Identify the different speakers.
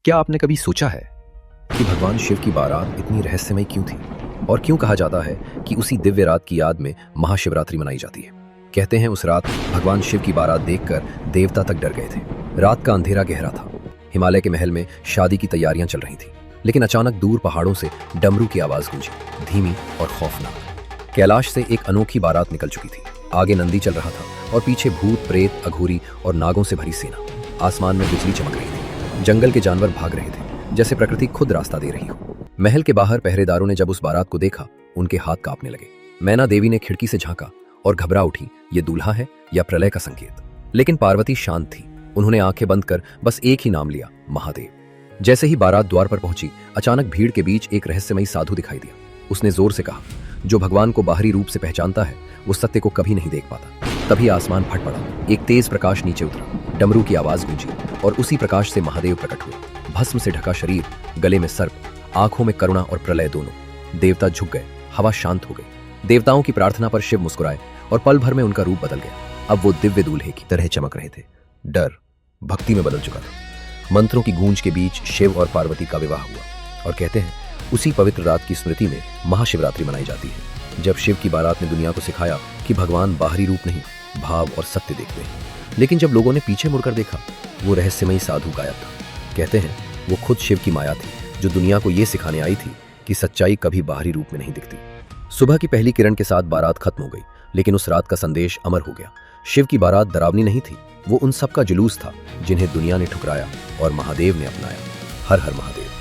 Speaker 1: क्या आपने कभी सोचा है कि भगवान शिव की बारात इतनी रहस्यमय क्यों थी और क्यों कहा जाता है कि उसी दिव्य रात की याद में महाशिवरात्रि मनाई जाती है। कहते हैं उस रात भगवान शिव की बारात देखकर देवता तक डर गए थे। रात का अंधेरा गहरा था। हिमालय के महल में शादी की तैयारियां चल रही थी, लेकिन अचानक दूर पहाड़ों से डमरू की आवाज गूंजी, धीमी और खौफनाक। कैलाश से एक अनोखी बारात निकल चुकी थी। आगे नंदी चल रहा था और पीछे भूत, प्रेत, अघोरी और नागों से भरी सेना। आसमान में बिजली चमक रही थी। जंगल के जानवर भाग रहे थे, जैसे प्रकृति खुद रास्ता दे रही हो। महल के बाहर पहरेदारों ने जब उस बारात को देखा, उनके हाथ कांपने लगे। मैना देवी ने खिड़की से झांका और घबरा उठी, ये दूल्हा है या प्रलय का संकेत। लेकिन पार्वती शांत थी। उन्होंने आंखें बंद कर बस एक ही नाम लिया, महादेव। जैसे ही बारात द्वार पर पहुंची, अचानक भीड़ के बीच एक रहस्यमयी साधु दिखाई दिया। उसने जोर से कहा, जो भगवान को बाहरी रूप से पहचानता है वो सत्य को कभी नहीं देख पाता। तभी आसमान फट पड़ा। एक तेज प्रकाश नीचे उतरा, डमरू की आवाज गूंजी और उसी प्रकाश से महादेव प्रकट हुए। भस्म से ढका शरीर, गले में सर्प, आंखों में करुणा और प्रलय दोनों। देवता झुक गए, हवा शांत हो गई। देवताओं की प्रार्थना पर शिव मुस्कुराए और पल भर में उनका रूप बदल गया। अब वो दिव्य दूल्हे की तरह चमक रहे थे। डर भक्ति में बदल चुका था। मंत्रों की गूंज के बीच शिव और पार्वती का विवाह हुआ और कहते हैं उसी पवित्र रात की स्मृति में महाशिवरात्रि मनाई जाती है, जब शिव की बारात ने दुनिया को सिखाया कि भगवान बाहरी रूप नहीं, भाव और सत्य देखते हैं। लेकिन जब लोगों ने पीछे मुड़कर देखा, वो रहस्यमयी साधु गायब था। कहते हैं वो खुद शिव की माया थी, जो दुनिया को ये सिखाने आई थी कि सच्चाई कभी बाहरी रूप में नहीं दिखती। सुबह की पहली किरण के साथ बारात खत्म हो गई, लेकिन उस रात का संदेश अमर हो गया। शिव की बारात डरावनी नहीं थी, वो उन सब का जुलूस था जिन्हें दुनिया ने ठुकराया और महादेव ने अपनाया। हर हर महादेव।